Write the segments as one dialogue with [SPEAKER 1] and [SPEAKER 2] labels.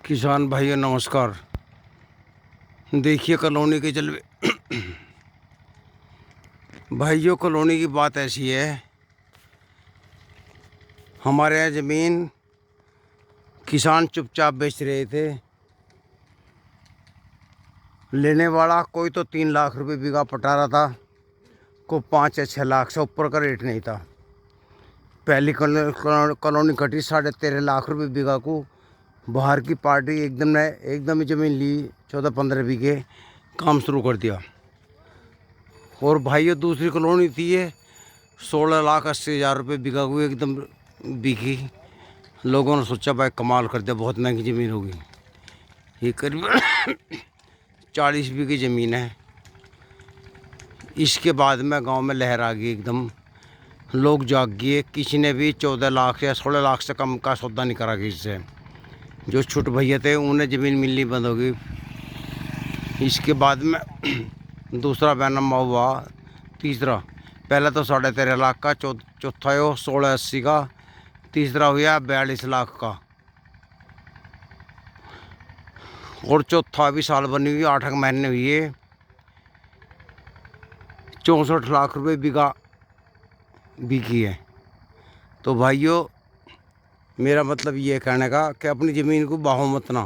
[SPEAKER 1] किसान भाइयों नमस्कार। देखिए कॉलोनी के जलवे भाइयों, कॉलोनी की बात ऐसी है, हमारे यहाँ ज़मीन किसान चुपचाप बेच रहे थे। लेने वाला कोई तो 3 लाख रुपए बीघा पटा रहा था, को 5 या 6 लाख से ऊपर का रेट नहीं था। पहली कॉलोनी कटी 13.5 लाख रुपए बीघा को। बाहर की पार्टी एकदम ही ज़मीन ली, 14-15 बीघे, काम शुरू कर दिया। और भाइयों दूसरी कॉलोनी थी ये, 16,80,000 रुपये बीघा को एकदम बिकी। लोगों ने सोचा भाई कमाल कर दिया, बहुत महंगी ज़मीन होगी। ये करीब 40 बीघे ज़मीन है। इसके बाद में गांव में लहर आ गई, एकदम लोग जाग गए। किसी ने भी 14 लाख या 16 लाख से कम का सौदा नहीं करा किसी से। जो छोटे भैया थे उन्हें ज़मीन मिलनी बंद हो गई। इसके बाद में दूसरा बैनामा हुआ, तीसरा। पहला तो 13.5 लाख का, चौथा हो 1680 का, तीसरा हुआ 42 लाख का, और चौथा अभी साल बनी हुई 8 महीने हुई है, 64 लाख रुपए बीघा बिकी है। तो भाइयों मेरा मतलब ये कहने का कि अपनी ज़मीन को बाहो मत ना,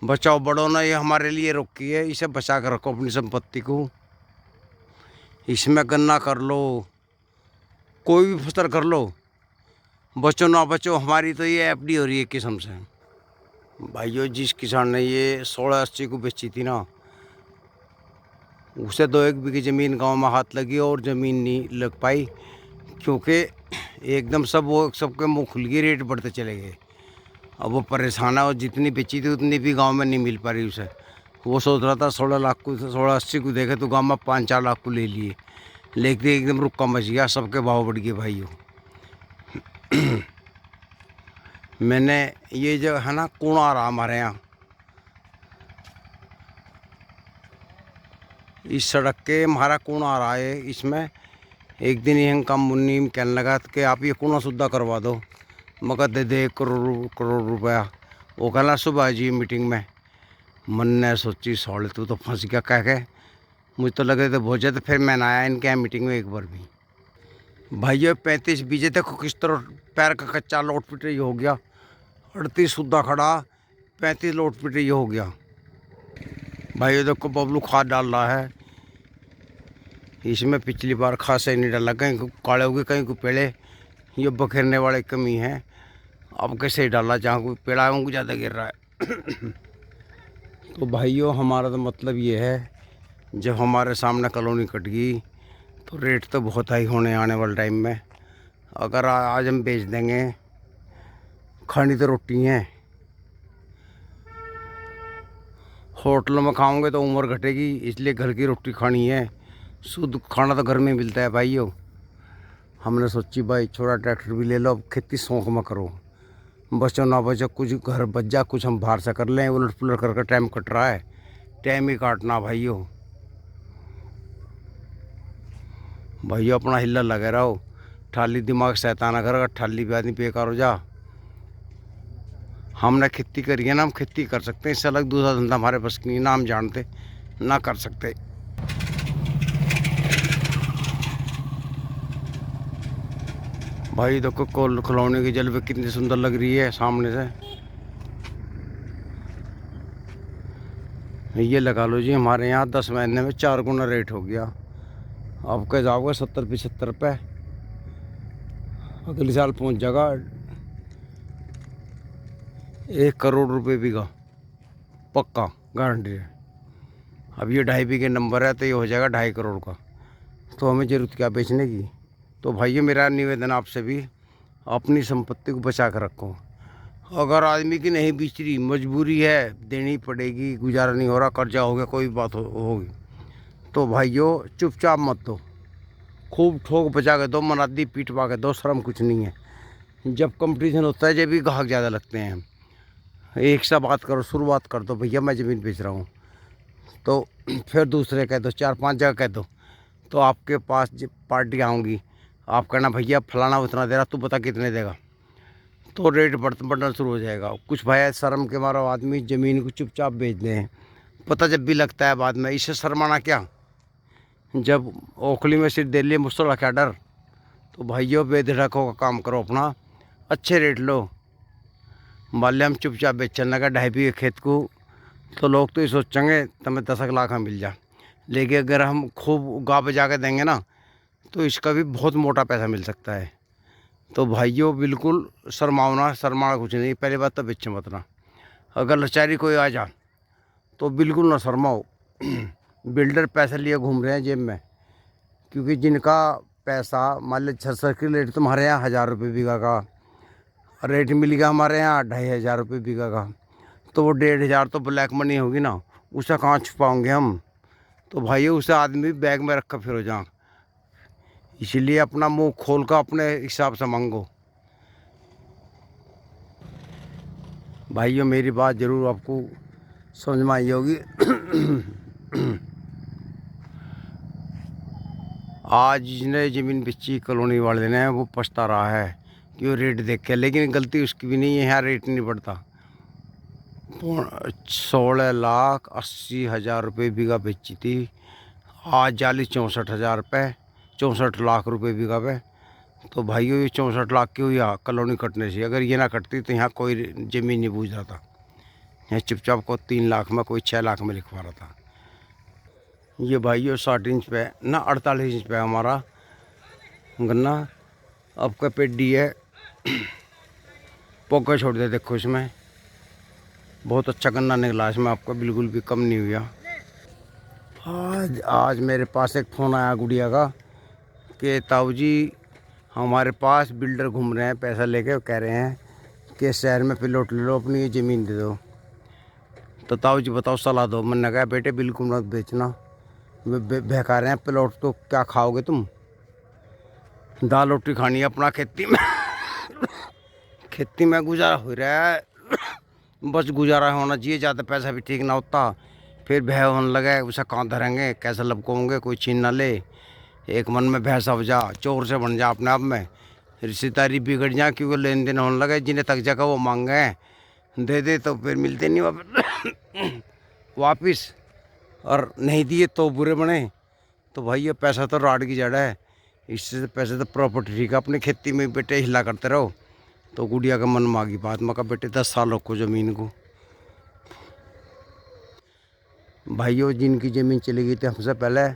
[SPEAKER 1] बचाओ। बड़ों ने ये हमारे लिए रोकी है, इसे बचा कर रखो अपनी संपत्ति को। इसमें गन्ना कर लो, कोई भी फसल कर लो, बचो ना बचो, हमारी तो ये एफडी हो रही है किस्म से। भाइयों जिस किसान ने ये 1680 को बेची थी ना, उसे 2-1 बीघी ज़मीन गांव में हाथ लगी और ज़मीन नहीं लग पाई, क्योंकि एकदम सबके मुँह खुल गए, रेट बढ़ते चले गए। अब वो परेशान है, और जितनी बेची थी उतनी भी गांव में नहीं मिल पा रही उसे। वो सोच रहा था 16 लाख को, 1680 को देखे तो गांव में 5-4 लाख को ले लिए, लेकिन एकदम रुक्का मच गया, सबके भाव बढ़ गए भाइयों। मैंने ये जो है ना कूड़ा आ रहा हमारे यहाँ, इस सड़क के हमारा कूड़ा आ रहा है। इसमें एक दिन यह काम मुन्नी में कहने लगा कि आप ये कूड़ा सुद्धा करवा दो, मगर दे दे 1 करोड़ रुपया। वो कहना सुबह जी मीटिंग में। मन ने सोची सौले तू तो फंस गया कह के, मुझे तो लगे थे भोजे। तो फिर मैंने आया इनके यहाँ मीटिंग में एक बार भी। भाइयों 35 बीजे थे, किस तरह पैर का कच्चा लोट पिटे हो गया। 38 सुद्धा खड़ा, 35 लोट पिटे हो गया। भाइयों देखो बबलू खाद डाल रहा है इसमें। पिछली बार खासा ही नहीं डाला, कहीं को काले हो गए, कहीं को पेड़े, ये बखेरने वाले कमी है। अब कैसे ही डाला, जहाँ कोई पेड़ा है उनको ज़्यादा गिर रहा है। तो भाइयों हमारा तो मतलब ये है, जब हमारे सामने कॉलोनी कट गई तो रेट तो बहुत हाई होने आने वाले टाइम में। अगर आज हम बेच देंगे, खानी तो रोटी है, होटलों में खाओगे तो उम्र घटेगी, इसलिए घर की रोटी खानी है। शुद्ध खाना तो घर में मिलता है भाइयों। हमने सोची भाई छोटा ट्रैक्टर भी ले लो, अब खेती शौक में करो, बचो ना बचो, कुछ घर बच जा, कुछ हम बाहर से कर लें। उलट पुलट करके टाइम कट रहा है, टाइम ही काटना भाइयों। भाइयों अपना हिल्ला लगे रहो, ठाली दिमाग शैताना करेगा, ठाली भी आदमी बेकार हो जा। हमने खेती करी है ना, हम खेती कर सकते हैं, इससे अलग दूसरा धंधा हमारे बस की नहीं, ना हम जानते ना कर सकते। भाई देखो कॉलोनी की जलवे कितनी सुंदर लग रही है सामने से। ये लगा लो जी, हमारे यहाँ 10 महीने में 4 गुना रेट हो गया। अब के जाओगे 70-75 रुपये, अगले साल पहुँच जाएगा 1 करोड़ रुपये बीघा, पक्का गारंटी है। अब ये 2.5 बीघे नंबर है, तो ये हो जाएगा 2.5 करोड़ का। तो हमें ज़रूरत क्या बेचने की। तो भाइयों मेरा निवेदन आपसे भी, अपनी संपत्ति को बचा कर रखो। अगर आदमी की नहीं बेच रही, मजबूरी है, देनी पड़ेगी, गुजारा नहीं हो रहा, कर्जा हो गया, कोई बात होगी, तो भाइयों चुपचाप मत दो, खूब ठोक बचा के दो, मनादी पीटवा के दो, शर्म कुछ नहीं है। जब कंपटीशन होता है, जब भी ग्राहक ज़्यादा लगते हैं, एक सा बात करो, शुरुआत कर दो भैया मैं ज़मीन बेच रहा हूँ, तो फिर दूसरे कह दो, 4-5 जगह कह दो, तो आपके पास जब पार्टी आऊँगी, आप कहना भैया फलाना उतना दे रहा, तू बता कितने देगा। तो रेट बढ़ना शुरू हो जाएगा। कुछ भाई शर्म के मारे आदमी ज़मीन को चुपचाप बेच दें, पता जब भी लगता है बाद में, इससे शर्माना क्या। जब ओखली में सिर दे लिए मुझसे रखा डर, तो भाइयों बेधड़क होकर काम करो अपना, अच्छे रेट लो। मान लिया हम चुपचाप बेचने लगा 2.5 बीघे खेत को, तो लोग तो ये सोचेंगे तुम्हें 10 लाख में मिल जा। लेकिन अगर हम खूब गा बजा के देंगे ना, तो इसका भी बहुत मोटा पैसा मिल सकता है। तो भाइयों बिल्कुल शर्माओ ना, शर्माना कुछ नहीं। पहली बात तो बेचे मत ना। अगर लाचारी कोई आ जा तो बिल्कुल ना शर्माओ। बिल्डर पैसे लिए घूम रहे हैं जेब में, क्योंकि जिनका पैसा मान लो 600 की रेट तुम्हारे यहाँ 1000 रुपये बीघा का रेट मिल गया, हमारे यहाँ 2500 रुपये बीघा का, तो वो 1500 तो ब्लैक मनी होगी ना, उसे कहाँ छुपाओगे हम। तो भाइयों उसे आदमी बैग में रखकर फिर हो जा। इसलिए अपना मुंह खोल कर अपने हिसाब से मांगो। भाइयों मेरी बात ज़रूर आपको समझ में आई होगी। आज जिसने ज़मीन बेची कॉलोनी वाले ने, वो पछता रहा है कि वो रेट देख के, लेकिन गलती उसकी भी नहीं है, यहाँ रेट नहीं बढ़ता। 16,80,000 रुपये बीघा बेची थी, आज जाली 64,000 रुपये, 64 लाख रुपये बीघा पे। तो भाइयों ये 64 लाख की हुई कॉलोनी कटने से। अगर ये ना कटती तो यहाँ कोई ज़मीन नहीं बूझ रहा था। यहाँ चुपचाप को 3 लाख में, कोई 6 लाख में लिखवा रहा था। ये भाइयों 60 इंच पे ना 48 इंच पे हमारा गन्ना आपका पेडी है। पोका छोड़ दे, देखो इसमें बहुत अच्छा गन्ना निकला, इसमें आपका बिल्कुल भी कम नहीं हुआ। आज मेरे पास एक फ़ोन आया गुड़िया का कि ताऊ जी हमारे पास बिल्डर घूम रहे हैं, पैसा लेके कह रहे हैं कि शहर में प्लॉट ले लो, अपनी ये ज़मीन दे दो। तो ताऊ जी बताओ सलाह दो। मैंने कहा बेटे बिल्कुल मत बेचना, बहका रहे हैं प्लॉट, तो क्या खाओगे तुम, दाल रोटी खानी है अपना। खेती में गुजारा हो रहा है, बस गुजारा होना चाहिए, ज़्यादा पैसा भी ठीक ना होता। फिर भय होने लगे, उसे कहाँ धरेंगे, कैसे लपकोंगे, कोई छीन ना ले। एक मन में भय सब जा, चोर से बन जा अपने आप में, रिश्तेदारी बिगड़ जा, क्योंकि लेन देन होने लगे। जिन्हें तक जगह वो मांगे दे दे तो फिर मिलते नहीं वापिस, और नहीं दिए तो बुरे बने। तो भाई ये पैसा तो राड की जड़ है, इससे पैसे तो प्रॉपर्टी ठीक है, अपनी खेती में बेटे हिला करते रहो। तो गुड़िया का मन में आ गई बात, मैं कहा बेटे 10 साल रखो ज़मीन को। भाइयों जिनकी ज़मीन चली गई थी हमसे पहले,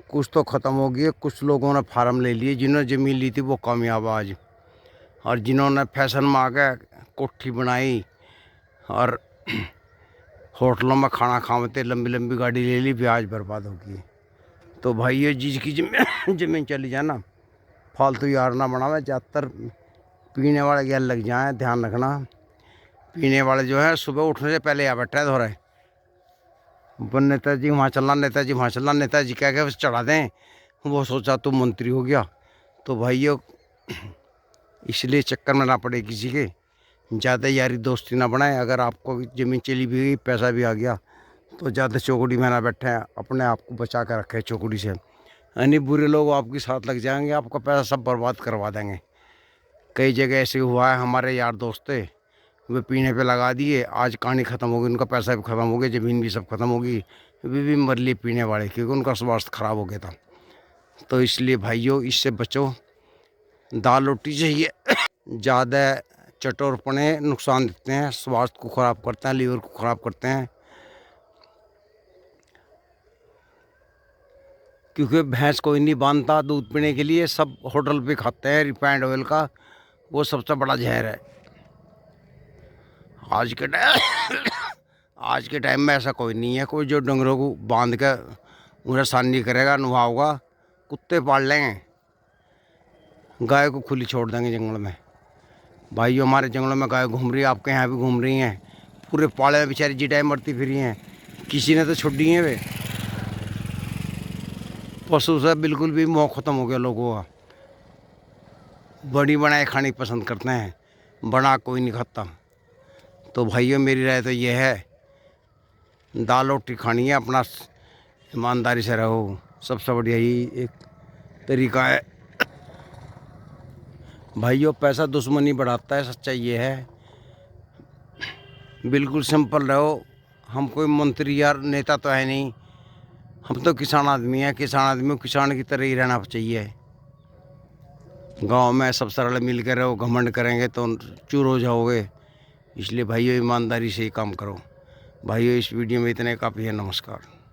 [SPEAKER 1] कुछ तो ख़त्म हो गई है, कुछ लोगों ने फार्म ले लिए। जिन्होंने ज़मीन ली थी वो कामयाब आज, और जिन्होंने फैशन में आके कोठी बनाई और होटलों में खाना खाते, लंबी लंबी गाड़ी ले ली, भी आज बर्बाद होगी। तो भाइयों जिसकी ज़मीन चली जाए ना, फालतू यार ना बनावे। ज़्यादातर पीने वाले गैल लग जाए, ध्यान रखना। पीने वाले जो है सुबह उठने से पहले आ बैठे धो रहे, नेताजी वहाँ चलना, नेताजी वहाँ चलना, नेताजी कह के बस चढ़ा दें, वो सोचा तो मंत्री हो गया। तो भाइयों इसलिए चक्कर में ना पड़े किसी के, ज़्यादा यारी दोस्ती ना बनाए। अगर आपको ज़मीन चली भी गई, पैसा भी आ गया, तो ज़्यादा चौकड़ी में ना बैठे, अपने आप को बचा कर रखें चौकड़ी से। यानी बुरे लोग आपके साथ लग जाएंगे, आपका पैसा सब बर्बाद करवा देंगे। कई जगह ऐसे हुआ है, हमारे यार दोस्त थे, वे पीने पे लगा दिए, आज कहानी ख़त्म हो गई, उनका पैसा भी ख़त्म हो गया, ज़मीन भी सब खत्म हो गई, वे भी मर लिए पीने वाले, क्योंकि उनका स्वास्थ्य ख़राब हो गया था। तो इसलिए भाइयों इससे बचो, दाल रोटी चाहिए। ज़्यादा चटोरपने नुकसान देते हैं, स्वास्थ्य को ख़राब करते हैं, लीवर को ख़राब करते हैं। क्योंकि भैंस कोई नहीं बांधता दूध पीने के लिए, सब होटल पे खाते हैं रिफाइंड ऑयल का, वो सबसे बड़ा जहर है आज के टाइम। आज के टाइम में ऐसा कोई नहीं है, कोई जो डंगरों को बांध कर उन्हें सानी करेगा, नुहाओगा। कुत्ते पाल लेंगे, गाय को खुली छोड़ देंगे जंगल में। भाई हमारे जंगलों में गाय घूम रही है, आपके यहाँ भी घूम रही हैं, पूरे पाले में बेचारी जी टाइम मरती फिरी हैं, किसी ने तो छोड़ दी हैं। वे पशु से बिल्कुल भी मोह ख़त्म हो गया लोगों का। बड़ी बनाए खानी पसंद करते हैं, बना कोई नहीं खाता। तो भाइयों मेरी राय तो ये है, दाल रोटी खानी है, अपना ईमानदारी से रहो, सबसे बढ़िया ही एक तरीका है। भाइयों पैसा दुश्मनी बढ़ाता है, सच्चाई ये है। बिल्कुल सिंपल रहो। हम कोई मंत्री या नेता तो है नहीं, हम तो किसान आदमी हैं। किसान आदमी को किसान की तरह ही रहना चाहिए। गांव में सब सरल मिल कर रहो, घमंड करेंगे तो चूर हो जाओगे। इसलिए भाइयों ईमानदारी से ही काम करो। भाइयों इस वीडियो में इतने काफ़ी है। नमस्कार।